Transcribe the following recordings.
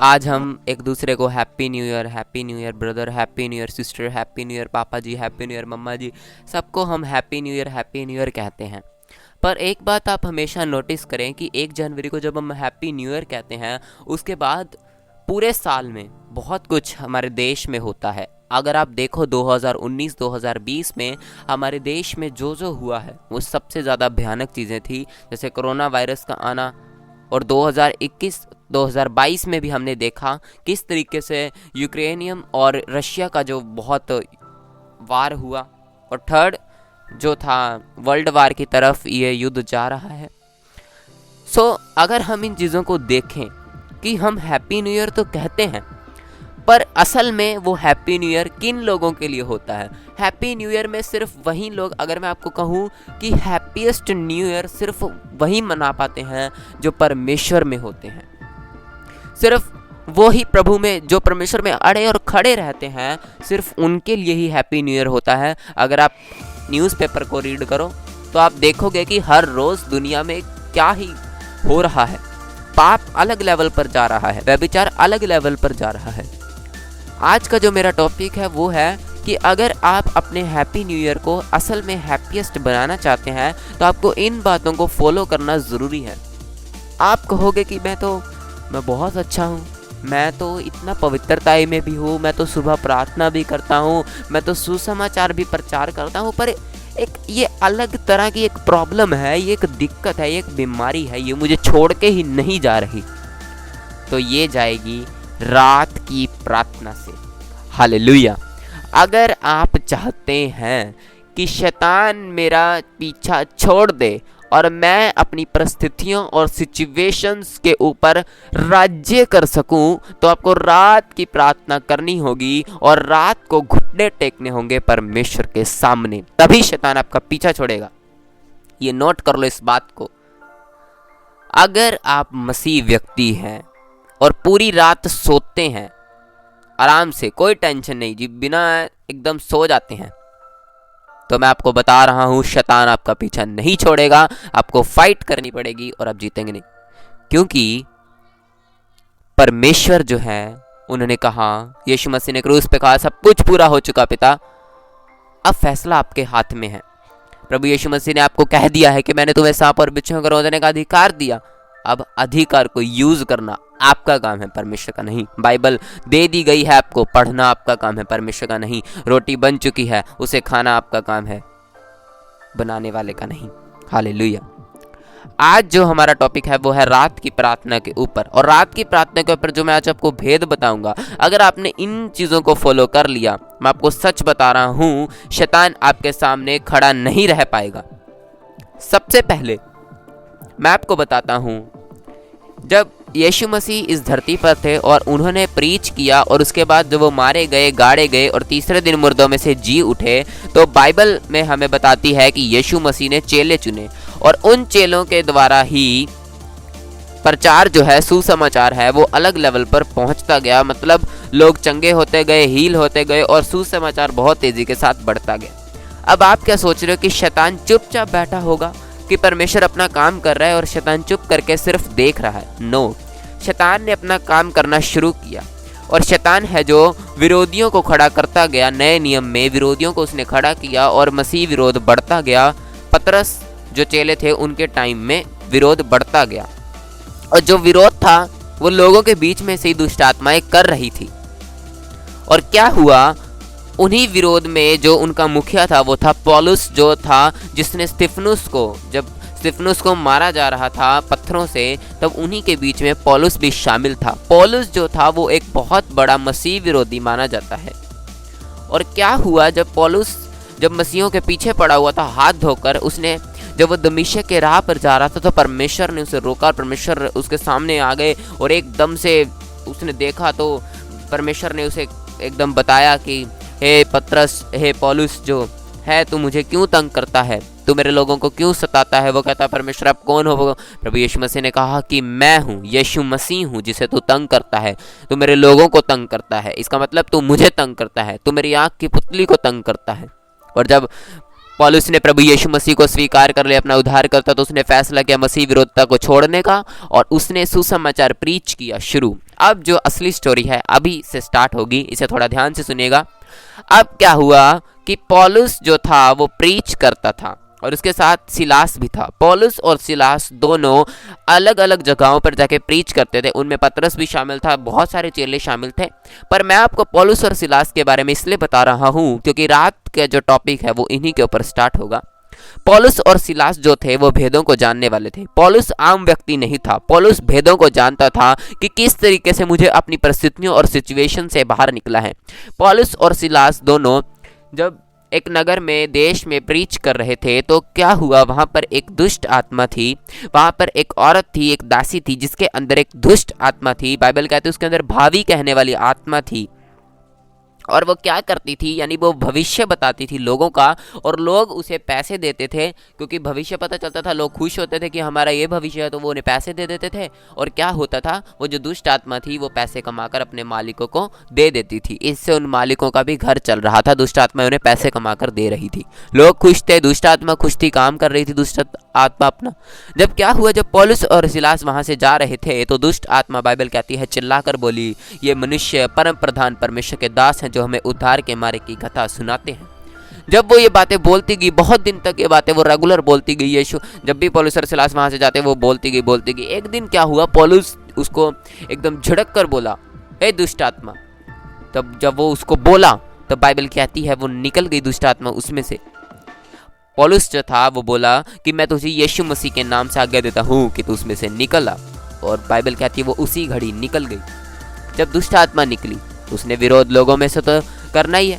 आज हम एक दूसरे को happy new year brother, happy new year sister, happy new year पापा जी, हैप्पी न्यू ईयर मम्मा जी, सबको हम हैप्पी न्यू ईयर कहते हैं। पर एक बात आप हमेशा नोटिस करें कि 1 जनवरी को जब हम हैप्पी न्यू ईयर कहते हैं, उसके बाद पूरे साल में बहुत कुछ हमारे देश में होता है। अगर आप देखो 2019-2020 में हमारे देश में जो हुआ है वो सबसे ज़्यादा भयानक चीज़ें थी, जैसे कोरोना वायरस का आना। और 2021-2022 में भी हमने देखा किस तरीके से यूक्रेनियम और रशिया का जो बहुत वार हुआ, और थर्ड जो था वर्ल्ड वार की तरफ ये युद्ध जा रहा है। अगर हम इन चीज़ों को देखें कि हम हैप्पी न्यू ईयर तो कहते हैं, पर असल में वो हैप्पी न्यू ईयर किन लोगों के लिए होता है? हैप्पी न्यू ईयर में सिर्फ वही लोग, अगर मैं आपको कहूँ कि हैप्पीएस्ट न्यू ईयर सिर्फ वही मना पाते हैं जो परमेश्वर में होते हैं। सिर्फ वो ही प्रभु में, जो परमेश्वर में अड़े और खड़े रहते हैं, सिर्फ उनके लिए ही हैप्पी न्यू ईयर होता है। अगर आप न्यूज़पेपर को रीड करो तो आप देखोगे कि हर रोज़ दुनिया में क्या ही हो रहा है। पाप अलग लेवल पर जा रहा है, व्यभिचार अलग लेवल पर जा रहा है। आज का जो मेरा टॉपिक है वो है कि अगर आप अपने हैप्पी न्यू ईयर को असल में हैप्पीएस्ट बनाना चाहते हैं तो आपको इन बातों को फॉलो करना ज़रूरी है। आप कहोगे कि मैं बहुत अच्छा हूँ, मैं तो इतना पवित्रताई में भी हूँ, मैं तो सुबह प्रार्थना भी करता हूँ, मैं तो सुसमाचार भी प्रचार करता हूँ, पर एक ये अलग तरह की एक प्रॉब्लम है, ये एक दिक्कत है, ये एक बीमारी है, ये मुझे छोड़ के ही नहीं जा रही। तो ये जाएगी रात की प्रार्थना से। हालेलुया। अगर आप चाहते हैं कि शैतान मेरा पीछा छोड़ दे और मैं अपनी परिस्थितियों और सिचुएशंस के ऊपर राज्य कर सकूं, तो आपको रात की प्रार्थना करनी होगी और रात को घुटने टेकने होंगे परमेश्वर के सामने, तभी शैतान आपका पीछा छोड़ेगा। ये नोट कर लो इस बात को। अगर आप मसीह व्यक्ति हैं और पूरी रात सोते हैं आराम से, कोई टेंशन नहीं जी, बिना एकदम सो जाते हैं, तो मैं आपको बता रहा हूं शैतान आपका पीछा नहीं छोड़ेगा। आपको फाइट करनी पड़ेगी और आप जीतेंगे नहीं, क्योंकि परमेश्वर जो है, उन्होंने कहा, यीशु मसीह ने क्रूस पे कहा, सब कुछ पूरा हो चुका पिता, अब फैसला आपके हाथ में है। प्रभु यीशु मसीह ने आपको कह दिया है कि मैंने तुम्हें सांप और बिच्छुओं को रोकने का अधिकार दिया। अब अधिकार को यूज करना आपका काम है, परमेश्वर का नहीं। बाइबल दे दी गई है आपको, पढ़ना आपका काम है, परमेश्वर का नहीं। रोटी बन चुकी है, उसे खाना आपका काम है, बनाने वाले का नहीं। हालेलुया। आज जो हमारा टॉपिक है वो है रात की प्रार्थना के ऊपर, और रात की प्रार्थना के ऊपर जो मैं आज आपको भेद बताऊंगा, अगर आपने इन चीजों को फॉलो कर लिया, मैं आपको सच बता रहा हूं, शैतान आपके सामने खड़ा नहीं रह पाएगा। सबसे पहले मैं आपको बताता हूं, जब यीशु मसीह इस धरती पर थे और उन्होंने प्रीच किया, और उसके बाद जब वो मारे गए, गाड़े गए और तीसरे दिन मुर्दों में से जी उठे, तो बाइबल में हमें बताती है कि यीशु मसीह ने चेले चुने, और उन चेलों के द्वारा ही प्रचार जो है, सुसमाचार है, वो अलग लेवल पर पहुंचता गया। मतलब लोग चंगे होते गए, हील होते गए, और सुसमाचार बहुत तेजी के साथ बढ़ता गया। अब आप क्या सोच रहे हो कि शैतान चुपचाप बैठा होगा कि परमेश्वर अपना काम कर रहा है और शैतान चुप करके सिर्फ देख रहा है? नो, शैतान ने अपना काम करना शुरू किया, और शैतान है जो विरोधियों को खड़ा करता गया। नए नियम में विरोधियों को उसने खड़ा किया और मसीह विरोध बढ़ता गया। पतरस जो चेले थे उनके टाइम में विरोध बढ़ता गया, और जो विरोध था वो लोगों के बीच में से ही दुष्ट आत्माएं कर रही थी। और क्या हुआ, उन्हीं विरोध में जो उनका मुखिया था वो था पौलुस, जो था जिसने स्तिफनुस को, जब स्तिफनुस को मारा जा रहा था पत्थरों से, तब उन्हीं के बीच में पौलुस भी शामिल था। पौलुस जो था वो एक बहुत बड़ा मसीह विरोधी माना जाता है। और क्या हुआ, जब पौलुस जब मसीहों के पीछे पड़ा हुआ था हाथ धोकर, उसने जब वो दमिश्क के राह पर जा रहा था तो परमेश्वर ने उसे रोका। परमेश्वर उसके सामने आ गए और एकदम से उसने देखा, तो परमेश्वर ने उसे एकदम बताया कि हे पतरस, हे पौलुस जो है, तू मुझे क्यों तंग करता है, तू मेरे लोगों को क्यों सताता है? वो कहता, परमेश्वर आप कौन हो? वो प्रभु यीशु मसीह ने कहा कि मैं हूँ, यीशु मसीह हूँ, जिसे तू तंग करता है, तू मेरे लोगों को तंग करता है, इसका मतलब तू मुझे तंग करता है, तू मेरी आँख की पुतली को तंग करता है। और जब पौलुस ने प्रभु यीशु मसीह को स्वीकार कर लिया अपना उद्धार करता, तो उसने फैसला किया मसीह विरोधता को छोड़ने का और उसने सुसमाचार प्रीच किया शुरू। अब जो असली स्टोरी है अभी से स्टार्ट होगी, इसे थोड़ा ध्यान से सुनिएगा। अब क्या हुआ कि पौलुस जो था वो प्रीच करता था और उसके साथ सिलास भी था। पौलुस और सिलास दोनों अलग अलग जगहों पर जाके प्रीच करते थे, उनमें पतरस भी शामिल था, बहुत सारे चेले शामिल थे। पर मैं आपको पौलुस और सिलास के बारे में इसलिए बता रहा हूँ क्योंकि रात का जो टॉपिक है वो इन्हीं के ऊपर स्टार्ट होगा। पौलुस और सिलास जो थे वो भेदों को जानने वाले थे। पौलुस आम व्यक्ति नहीं था, पौलुस भेदों को जानता था कि किस तरीके से मुझे अपनी परिस्थितियों और सिचुएशन से बाहर निकला है। पौलुस और सिलास दोनों जब एक नगर में देश में प्रीच कर रहे थे तो क्या हुआ, वहां पर एक दुष्ट आत्मा थी, वहां पर एक औरत थी, एक दासी थी जिसके अंदर एक दुष्ट आत्मा थी। बाइबल कहते हैं उसके अंदर भावी कहने वाली आत्मा थी और वो क्या करती थी, यानी वो भविष्य बताती थी लोगों का और लोग उसे पैसे देते थे क्योंकि भविष्य पता चलता था। लोग खुश होते थे कि हमारा ये भविष्य है, तो वो उन्हें पैसे दे देते थे। और क्या होता था, वो जो दुष्ट आत्मा थी वो पैसे कमाकर अपने मालिकों को दे देती थी। इससे उन मालिकों का भी घर चल रहा था, दुष्ट आत्मा उन्हें पैसे कमाकर दे रही थी, लोग खुश थे, दुष्ट आत्मा खुश थी, काम कर रही थी दुष्ट आत्मा अपना। जब क्या हुआ, जब पौलुस और सिलास वहां से जा रहे थे तो दुष्ट आत्मा, बाइबल कहती है, चिल्लाकर बोली, ये मनुष्य परम प्रधान परमेश्वर के दास हैं जो हमें उद्धार के मारे की कथा सुनाते हैं। जब वो ये बातें बोलती गई, बहुत दिन तक ये बातें वो रेगुलर बोलती गई, यीशु जब भी पौलुस और सिलास वहां से जाते वो बोलती गई। एक दिन क्या हुआ, पौलुस उसको एकदम झड़क कर बोला, ए दुष्ट आत्मा। तब जब वो उसको बोला तो बाइबल कहती है वो निकल गई दुष्ट आत्मा उसमें से। पौलुस जो था वो बोला कि मैं तुझे यीशु मसीह के नाम से आज्ञा देता हूँ कि तू उसमें से निकल आ, और बाइबल कहती है वो उसी घड़ी निकल गई। जब दुष्ट आत्मा निकली तो उसने विरोध लोगों में से तो करना ही है,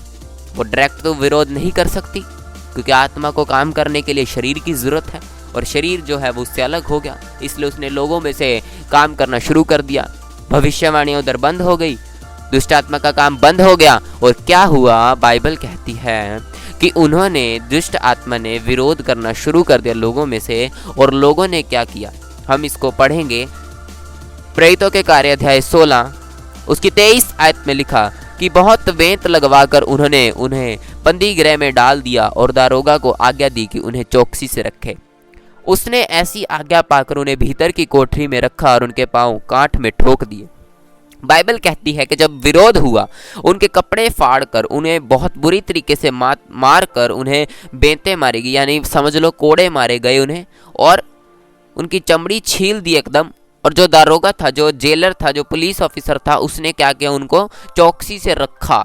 वो डायरेक्ट तो विरोध नहीं कर सकती क्योंकि आत्मा को काम करने के लिए शरीर की जरूरत है और शरीर जो है वो उससे अलग हो गया, इसलिए उसने लोगों में से काम करना शुरू कर दिया। भविष्यवाणियां उधर बंद हो गई, दुष्ट आत्मा का काम बंद हो गया। और क्या हुआ, बाइबल कहती है कि उन्होंने, दुष्ट आत्मा ने विरोध करना शुरू कर दिया लोगों में से। और लोगों ने क्या किया, हम इसको पढ़ेंगे। प्रेरितों के कार्य अध्याय 16 उसकी 23 आयत में लिखा कि बहुत वेंत लगवाकर उन्होंने उन्हें बंदी गृह में डाल दिया और दारोगा को आज्ञा दी कि उन्हें चौकसी से रखे। उसने ऐसी आज्ञा पाकर उन्हें भीतर की कोठरी में रखा और उनके पांव काठ में ठोक दिए। बाइबल कहती है कि जब विरोध हुआ, उनके कपड़े फाड़कर उन्हें बहुत बुरी तरीके से मार कर उन्हें बेंतें मारी गई, यानी समझ लो कोड़े मारे गए उन्हें, और उनकी चमड़ी छील दी एकदम। और जो दारोगा था, जो जेलर था, जो पुलिस ऑफिसर था, उसने क्या किया, उनको चौकसी से रखा।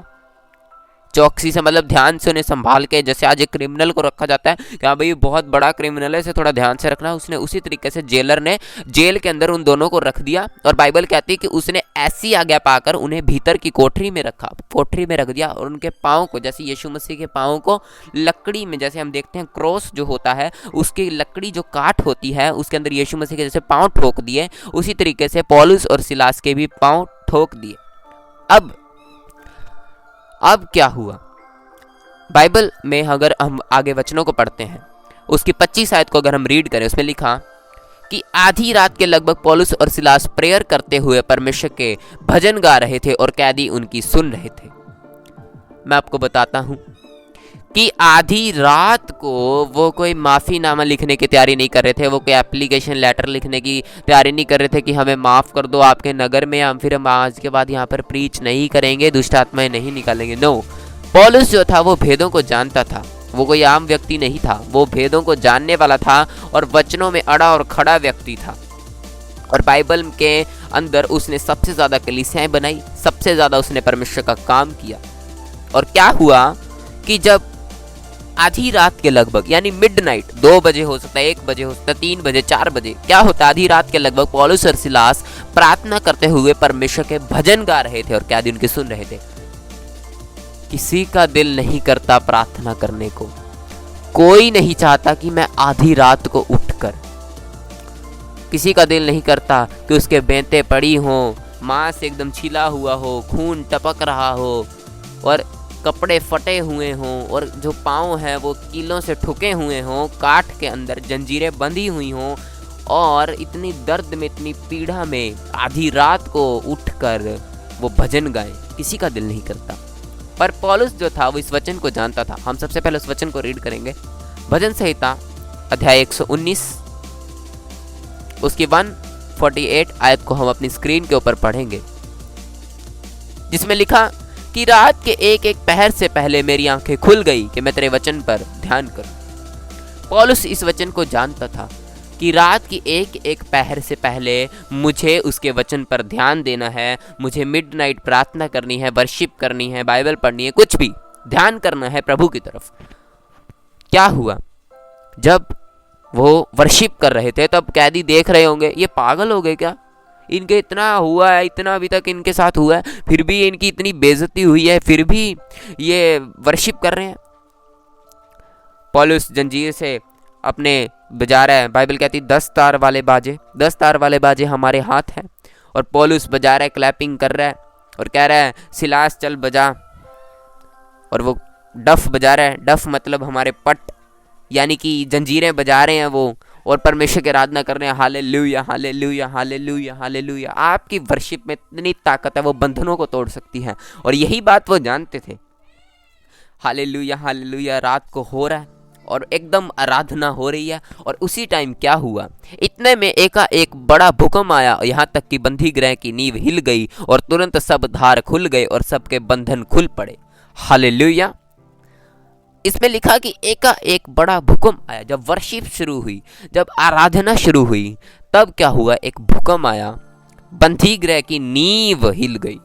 चौकसी से मतलब ध्यान से उन्हें संभाल के, जैसे आज एक क्रिमिनल को रखा जाता है कि हाँ भाई बहुत बड़ा क्रिमिनल है, इसे थोड़ा ध्यान से रखना, उसने उसी तरीके से जेलर ने जेल के अंदर उन दोनों को रख दिया। और बाइबल कहती है कि उसने ऐसी आज्ञा पाकर उन्हें भीतर की कोठरी में रखा, कोठरी में रख दिया, और उनके पाँव को, जैसे यीशु मसीह के पाँव को लकड़ी में, जैसे हम देखते हैं क्रॉस जो होता है उसकी लकड़ी जो काट होती है उसके अंदर यीशु मसीह के जैसे पाँव ठोक दिए, उसी तरीके से पौलुस और सिलास के भी पाँव ठोक दिए। अब क्या हुआ, बाइबल में अगर हम आगे वचनों को पढ़ते हैं, उसकी 25 आयत को अगर हम रीड करें, उसमें लिखा कि आधी रात के लगभग पौलुस और सिलास प्रेयर करते हुए परमेश्वर के भजन गा रहे थे और कैदी उनकी सुन रहे थे। मैं आपको बताता हूं कि आधी रात को वो कोई माफ़ीनामा लिखने की तैयारी नहीं कर रहे थे, वो कोई एप्लीकेशन लेटर लिखने की तैयारी नहीं कर रहे थे कि हमें माफ़ कर दो आपके नगर में, हम फिर हम आज के बाद यहाँ पर प्रीच नहीं करेंगे, दुष्ट आत्माएं नहीं निकालेंगे। नो, पौलुस जो था वो भेदों को जानता था, वो कोई आम व्यक्ति नहीं था, वो भेदों को जानने वाला था और वचनों में अड़ा और खड़ा व्यक्ति था। और बाइबल के अंदर उसने सबसे ज़्यादा कलीसियाएं बनाई, सबसे ज़्यादा उसने परमेश्वर का काम किया। और क्या हुआ कि जब आधी रात के लगभग, यानी मिडनाइट, 2 बजे हो सकता है, 1 बजे हो सकता है, 3 बजे, 4 बजे, क्या होता, आधी रात के लगभग पौलुस और सिलास प्रार्थना करते हुए परमेश्वर के भजन गा रहे थे और कैदी उनके सुन रहे थे। किसी का दिल नहीं करता प्रार्थना करने को, कोई नहीं चाहता कि मैं आधी रात को उठकर, किसी का दिल नहीं करता कि उसके बेंतें पड़ी हों, मांस एकदम छिला हुआ हो, खून टपक रहा हो और कपड़े फटे हुए हों और जो पाँव हैं वो कीलों से ठुके हुए हों, काठ के अंदर जंजीरें बंधी हुई हों और इतनी दर्द में, इतनी पीड़ा में आधी रात को उठकर वो भजन गाएं, किसी का दिल नहीं करता। पर पौलुस जो था वो इस वचन को जानता था। हम सबसे पहले उस वचन को रीड करेंगे। भजन संहिता अध्याय 119 उसकी 148 आयत को हम अपनी स्क्रीन के ऊपर पढ़ेंगे, जिसमें लिखा कि रात के एक एक पहर से पहले मेरी आंखें खुल गई कि मैं तेरे वचन पर ध्यान करूं। पौलुस इस वचन को जानता था कि रात की एक एक पहर से पहले मुझे उसके वचन पर ध्यान देना है, मुझे मिडनाइट प्रार्थना करनी है, वर्शिप करनी है, बाइबल पढ़नी है, कुछ भी ध्यान करना है प्रभु की तरफ। क्या हुआ? जब वो वर्शिप कर रहे थे तब कैदी देख रहे होंगे, ये पागल हो गए क्या, इनके इतना हुआ है, इतना अभी तक इनके साथ हुआ है, फिर भी इनकी इतनी बेइज्जती हुई है, फिर भी ये वर्शिप कर रहे हैं। पौलुस जंजीर से अपने बजा रहा है, बाइबल कहती 10 तार वाले बाजे, 10 तार वाले बाजे हमारे हाथ हैं, और पौलुस बजा रहा है, क्लैपिंग कर रहा है और कह रहा है सिलास चल बजा, और वो डफ बजा रहा है। डफ मतलब हमारे पट, यानी कि जंजीरें बजा रहे हैं वो, और परमेश्वर की आराधना कर रहे हैं, हालेलुया हालेलुया हालेलुया हालेलुया। आपकी वर्शिप में इतनी ताकत है, वो बंधनों को तोड़ सकती है, और यही बात वो जानते थे। हालेलुया हालेलुया रात को हो रहा है और एकदम आराधना हो रही है, और उसी टाइम क्या हुआ, इतने में एक बड़ा भूकंप आया, यहाँ तक कि बंधी गृह की नींव हिल गई और तुरंत सब धार खुल गए और सबके बंधन खुल पड़े। हालेलुया। इसमें लिखा कि एक बड़ा भूकंप आया। जब वर्शिप शुरू हुई, जब आराधना शुरू हुई, तब क्या हुआ, एक भूकंप आया, बंधी गृह की नींव हिल गई,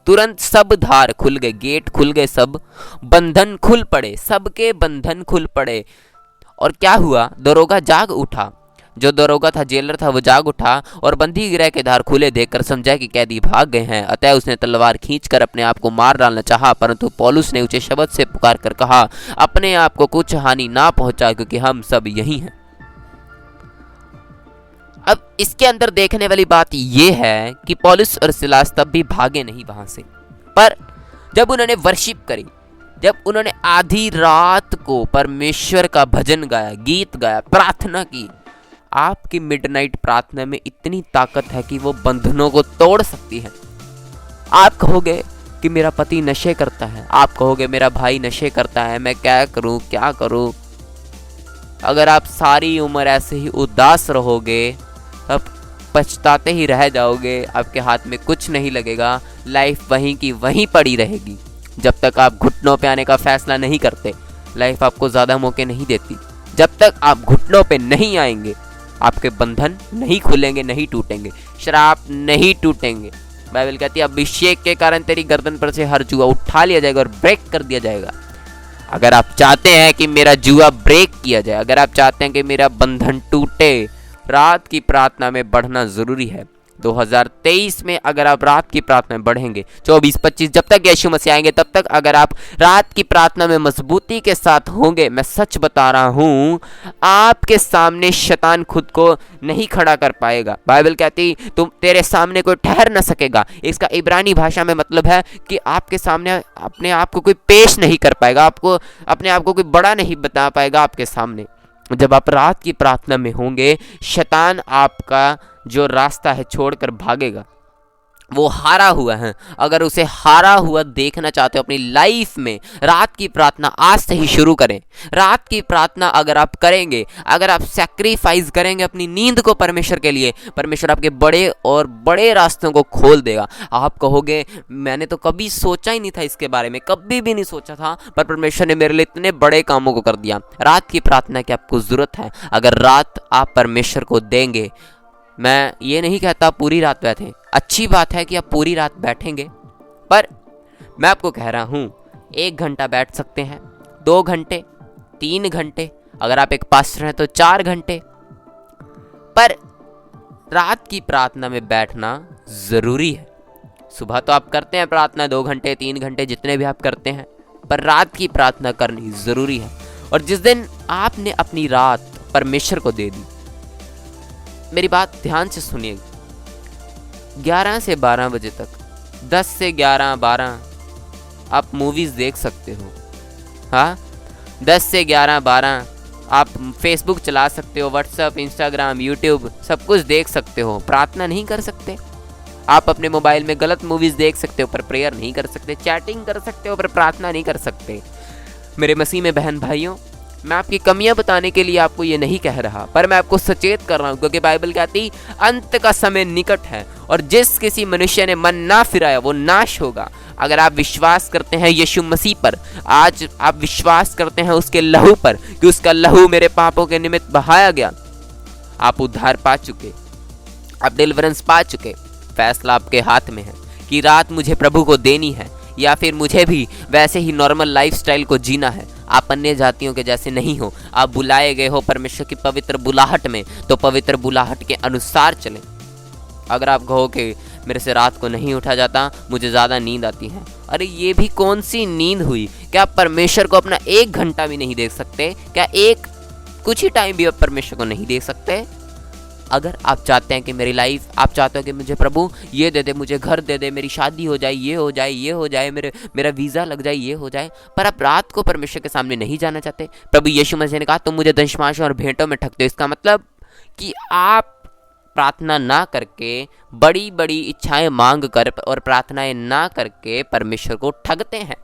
तुरंत सब धार खुल गए, गेट खुल गए, सब बंधन खुल पड़े, सबके बंधन खुल पड़े। और क्या हुआ, दरोगा जाग उठा, जो दरोगा था, जेलर था, वो जाग उठा और बंदी गृह के द्वार खुले देखकर समझा कि कैदी भाग गए हैं। अतः उसने तलवार खींचकर अपने आप को मार डालना चाहा, परंतु पौलुस ने ऊंचे शब्द से पुकार कर कहा, अपने आप को कुछ हानि ना पहुंचा, क्योंकि हम सब यही हैं। अब इसके अंदर देखने वाली बात यह है कि पौलुस और सिलास तब भी भागे नहीं वहां से, पर जब उन्होंने वर्शिप करी, जब उन्होंने आधी रात को परमेश्वर का भजन गाया, गीत गाया, प्रार्थना की। आपकी मिडनाइट प्रार्थना में इतनी ताकत है कि वो बंधनों को तोड़ सकती है। आप कहोगे कि मेरा पति नशे करता है, आप कहोगे मेरा भाई नशे करता है, मैं क्या करूं क्या करूं। अगर आप सारी उम्र ऐसे ही उदास रहोगे, अब पछताते ही रह जाओगे, आपके हाथ में कुछ नहीं लगेगा, लाइफ वहीं की वहीं पड़ी रहेगी। जब तक आप घुटनों पे आने का फैसला नहीं करते, लाइफ आपको ज़्यादा मौके नहीं देती। जब तक आप घुटनों पे नहीं आएंगे, आपके बंधन नहीं खुलेंगे, नहीं टूटेंगे, श्राप नहीं टूटेंगे। बाइबल कहती है अभिषेक के कारण तेरी गर्दन पर से हर जुआ उठा लिया जाएगा और ब्रेक कर दिया जाएगा। अगर आप चाहते हैं कि मेरा जुआ ब्रेक किया जाए, अगर आप चाहते हैं कि मेरा बंधन टूटे, रात की प्रार्थना में बढ़ना जरूरी है। 2023 में अगर आप रात की प्रार्थना में बढ़ेंगे, 24-25 जब तक यीशु मसीह आएंगे तब तक अगर आप रात की प्रार्थना में मजबूती के साथ होंगे, मैं सच बता रहा हूं, आपके सामने शैतान खुद को नहीं खड़ा कर पाएगा। बाइबल कहती तुम तेरे सामने कोई ठहर न सकेगा। इसका इब्रानी भाषा में मतलब है कि आपके सामने अपने आप को कोई पेश नहीं कर पाएगा, आपको अपने आप को कोई बड़ा नहीं बता पाएगा आपके सामने। जब आप रात की प्रार्थना में होंगे, शैतान आपका जो रास्ता है छोड़कर भागेगा। वो हारा हुआ है, अगर उसे हारा हुआ देखना चाहते हो अपनी लाइफ में, रात की प्रार्थना आज से ही शुरू करें। रात की प्रार्थना अगर आप करेंगे, अगर आप सैक्रिफाइस करेंगे अपनी नींद को परमेश्वर के लिए, परमेश्वर आपके बड़े और बड़े रास्तों को खोल देगा। आप कहोगे मैंने तो कभी सोचा ही नहीं था इसके बारे में, कभी भी नहीं सोचा था, पर परमेश्वर ने मेरे लिए इतने बड़े कामों को कर दिया। रात की प्रार्थना की आपको ज़रूरत है। अगर रात आप परमेश्वर को देंगे, मैं ये नहीं कहता पूरी रात बैठें, अच्छी बात है कि आप पूरी रात बैठेंगे, पर मैं आपको कह रहा हूँ 1 घंटा बैठ सकते हैं, 2 घंटे, 3 घंटे, अगर आप एक पास्टर हैं तो 4 घंटे, पर रात की प्रार्थना में बैठना ज़रूरी है। सुबह तो आप करते हैं प्रार्थना 2 घंटे 3 घंटे जितने भी आप करते हैं, पर रात की प्रार्थना करनी ज़रूरी है। और जिस दिन आपने अपनी रात परमेश्वर को दे दी, मेरी बात ध्यान से सुनिएगा, 11 से 12 बजे तक, 10 से 11, 12 आप मूवीज़ देख सकते हो। हाँ, 10 से 11, 12 आप फेसबुक चला सकते हो, व्हाट्सएप, इंस्टाग्राम, यूट्यूब सब कुछ देख सकते हो, प्रार्थना नहीं कर सकते। आप अपने मोबाइल में गलत मूवीज़ देख सकते हो पर प्रेयर नहीं कर सकते, चैटिंग कर सकते हो पर प्रार्थना नहीं कर सकते। मेरे मसीह में बहन भाइयों, मैं आपकी कमियां बताने के लिए आपको ये नहीं कह रहा, पर मैं आपको सचेत कर रहा हूं, क्योंकि बाइबल कहती अंत का समय निकट है और जिस किसी मनुष्य ने मन ना फिराया वो नाश होगा। अगर आप विश्वास करते हैं यीशु मसीह पर, आज आप विश्वास करते हैं उसके लहू पर कि उसका लहू मेरे पापों के निमित्त बहाया गया, आप उद्धार पा चुके, आप डिलीवरेंस पा चुके। फैसला आपके हाथ में है कि रात मुझे प्रभु को देनी है या फिर मुझे भी वैसे ही नॉर्मल लाइफस्टाइल को जीना है। आप अन्य जातियों के जैसे नहीं हो, आप बुलाए गए हो परमेश्वर की पवित्र बुलाहट में, तो पवित्र बुलाहट के अनुसार चलें। अगर आप कहो कि मेरे से रात को नहीं उठा जाता, मुझे ज़्यादा नींद आती है, अरे ये भी कौन सी नींद हुई? क्या आप परमेश्वर को अपना 1 घंटा भी नहीं दे सकते? क्या एक कुछ ही टाइम भी आप परमेश्वर को नहीं दे सकते? अगर आप चाहते हैं कि मेरी लाइफ, आप चाहते हो कि मुझे प्रभु ये दे दे, मुझे घर दे दे, मेरी शादी हो जाए, ये हो जाए, ये हो जाए, मेरा वीज़ा लग जाए, ये हो जाए, पर आप रात को परमेश्वर के सामने नहीं जाना चाहते। प्रभु यीशु मसीह ने कहा तुम मुझे दशमांशों और भेंटों में ठगते हो। इसका मतलब कि आप प्रार्थना ना करके, बड़ी बड़ी इच्छाएं मांग कर और प्रार्थनाएं ना करके परमेश्वर को ठगते हैं।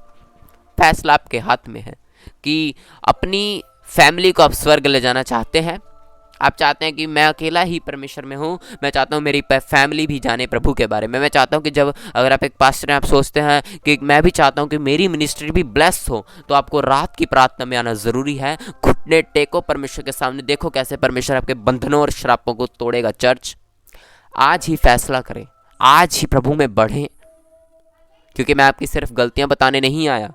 फैसला आपके हाथ में है कि अपनी फैमिली को आप स्वर्ग ले जाना चाहते हैं। आप चाहते हैं कि मैं अकेला ही परमेश्वर में हूँ, मैं चाहता हूँ मेरी फैमिली भी जाने प्रभु के बारे में। मैं चाहता हूँ कि जब अगर आप एक पास्टर हैं, आप सोचते हैं कि मैं भी चाहता हूँ कि मेरी मिनिस्ट्री भी ब्लेस हो, तो आपको रात की प्रार्थना में आना ज़रूरी है। घुटने टेको परमेश्वर के सामने, देखो कैसे परमेश्वर आपके बंधनों और श्रापों को तोड़ेगा। चर्च, आज ही फैसला करें, आज ही प्रभु में बढ़ें, क्योंकि मैं आपकी सिर्फ गलतियाँ बताने नहीं आया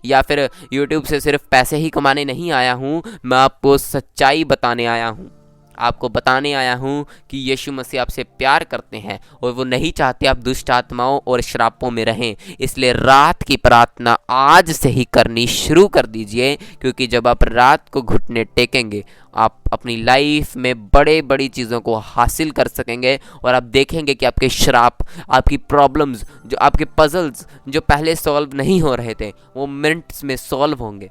या फिर YouTube से सिर्फ पैसे ही कमाने नहीं आया हूँ, मैं आपको सच्चाई बताने आया हूँ। आपको बताने आया हूँ कि यीशु मसीह आपसे प्यार करते हैं और वो नहीं चाहते आप दुष्ट आत्माओं और श्रापों में रहें। इसलिए रात की प्रार्थना आज से ही करनी शुरू कर दीजिए, क्योंकि जब आप रात को घुटने टेकेंगे, आप अपनी लाइफ में बड़े बड़ी चीज़ों को हासिल कर सकेंगे और आप देखेंगे कि आपके श्राप, आपकी प्रॉब्लम्स, जो आपके पजल्स जो पहले सॉल्व नहीं हो रहे थे, वो मिनट्स में सॉल्व होंगे।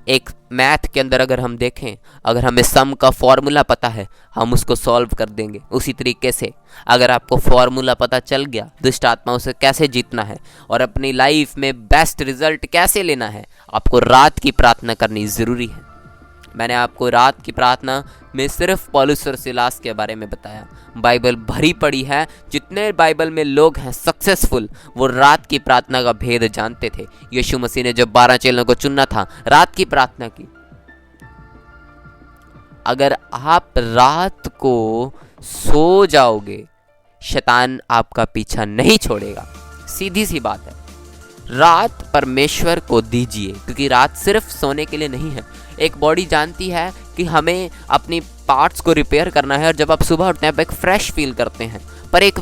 एक मैथ के अंदर अगर हम देखें, अगर हमें सम का फॉर्मूला पता है, हम उसको सॉल्व कर देंगे। उसी तरीके से अगर आपको फॉर्मूला पता चल गया दुष्ट आत्माओं से कैसे जीतना है और अपनी लाइफ में बेस्ट रिजल्ट कैसे लेना है, आपको रात की प्रार्थना करनी ज़रूरी है। मैंने आपको रात की प्रार्थना में सिर्फ पौलुस और सिलास के बारे में बताया। बाइबल भरी पड़ी है, जितने बाइबल में लोग हैं सक्सेसफुल, वो रात की प्रार्थना का भेद जानते थे। यीशु मसीह ने जब 12 चेलों को चुनना था, रात की प्रार्थना की। अगर आप रात को सो जाओगे, शैतान आपका पीछा नहीं छोड़ेगा। सीधी सी बात है, रात परमेश्वर को दीजिए, क्योंकि रात सिर्फ सोने के लिए नहीं है। एक बॉडी जानती है कि हमें अपनी पार्ट्स को रिपेयर करना है और जब आप सुबह उठते हैं आप एक फ्रेश फील करते हैं, पर एक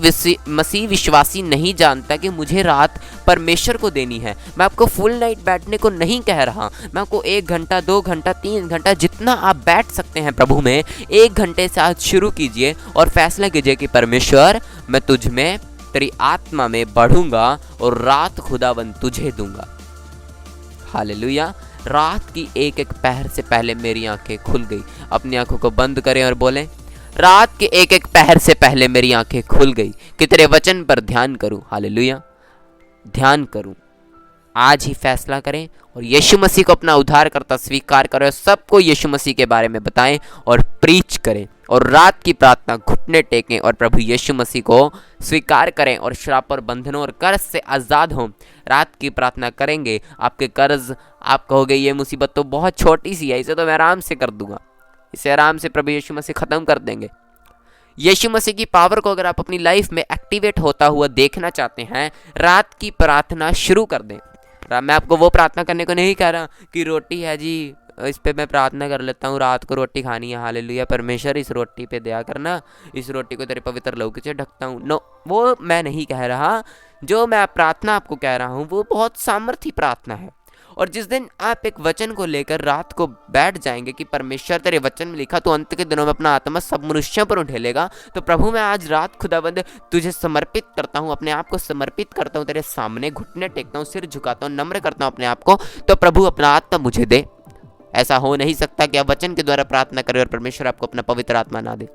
मसीह विश्वासी नहीं जानता कि मुझे रात परमेश्वर को देनी है। मैं आपको फुल नाइट बैठने को नहीं कह रहा, मैं आपको 1 घंटा, 2 घंटा, 3 घंटा, जितना आप बैठ सकते हैं प्रभु में, 1 घंटे से आज शुरू कीजिए और फैसला कीजिए कि परमेश्वर, मैं तुझ में, तेरी आत्मा में बढ़ूंगा और रात खुदाबंद तुझे दूंगा। हालेलुया। रात की एक एक पहर से पहले मेरी आंखें खुल गई। अपनी आंखों को बंद करें और बोलें, रात के एक एक पहर से पहले मेरी आंखें खुल गई कि तेरे वचन पर ध्यान करूं। हालेलुया, ध्यान करूं। आज ही फैसला करें और यीशु मसीह को अपना उद्धारकर्ता स्वीकार करें और सबको यीशु मसीह के बारे में बताएं और प्रीच करें और रात की प्रार्थना घुटने टेकें और प्रभु यीशु मसीह को स्वीकार करें और श्राप और बंधनों और कर्ज से आज़ाद हों। रात की प्रार्थना करेंगे, आपके कर्ज, आप कहोगे ये मुसीबत तो बहुत छोटी सी है, इसे तो मैं आराम से कर दूंगा, इसे आराम से प्रभु यीशु मसीह ख़त्म कर देंगे। यीशु मसीह की पावर को अगर आप अपनी लाइफ में एक्टिवेट होता हुआ देखना चाहते हैं, रात की प्रार्थना शुरू कर दें। मैं आपको वो प्रार्थना करने को नहीं कह रहा कि रोटी है जी, इस पे मैं प्रार्थना कर लेता हूँ, रात को रोटी खानी है, हालेलुया परमेश्वर इस रोटी पे दया करना, इस रोटी को तेरे पवित्र लहू से ढकता हूँ। नो, वो मैं नहीं कह रहा। जो मैं प्रार्थना आपको कह रहा हूँ वो बहुत सामर्थी प्रार्थना है। और जिस दिन आप एक वचन को लेकर रात को बैठ जाएंगे कि परमेश्वर तेरे वचन में लिखा तो अंत के दिनों में अपना आत्मा सब मनुष्यों पर उठेलेगा, तो प्रभु मैं आज रात खुदाबंद तुझे समर्पित करता हूँ, अपने आप को समर्पित करता हूँ तेरे सामने, घुटने टेकता हूँ, सिर झुकाता हूँ, नम्र करता हूँ अपने आप को, तो प्रभु अपना आत्मा मुझे दे। ऐसा हो नहीं सकता कि आप वचन के द्वारा प्रार्थना करें और परमेश्वर आपको अपना पवित्र आत्मा ना दे।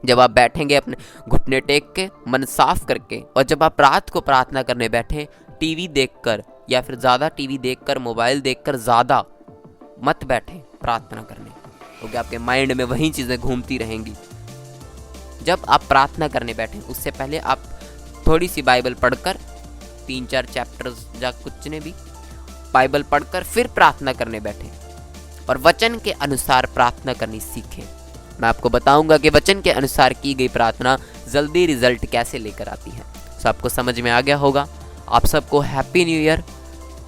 जब आप बैठेंगे अपने घुटने टेक के, मन साफ करके, और जब आप रात को प्रार्थना करने बैठे टीवी देखकर या फिर ज़्यादा टीवी देखकर, मोबाइल देखकर ज़्यादा मत बैठे प्रार्थना करने, क्योंकि आपके माइंड में वही चीज़ें घूमती रहेंगी। जब आप प्रार्थना करने बैठें उससे पहले आप थोड़ी सी बाइबल पढ़कर 3-4 चैप्टर्स या कुछ ने भी बाइबल पढ़कर फिर प्रार्थना करने बैठें और वचन के अनुसार प्रार्थना करनी सीखें। मैं आपको बताऊंगा कि वचन के अनुसार की गई प्रार्थना जल्दी रिजल्ट कैसे लेकर आती है। तो आपको समझ में आ गया होगा। आप सबको हैप्पी न्यू ईयर।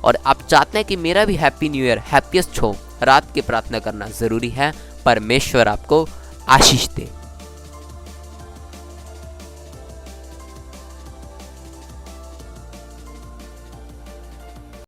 और आप चाहते हैं कि मेरा भी हैप्पी न्यू ईयर हैप्पीएस्ट हो, रात की प्रार्थना करना ज़रूरी है। परमेश्वर आपको आशीष दे।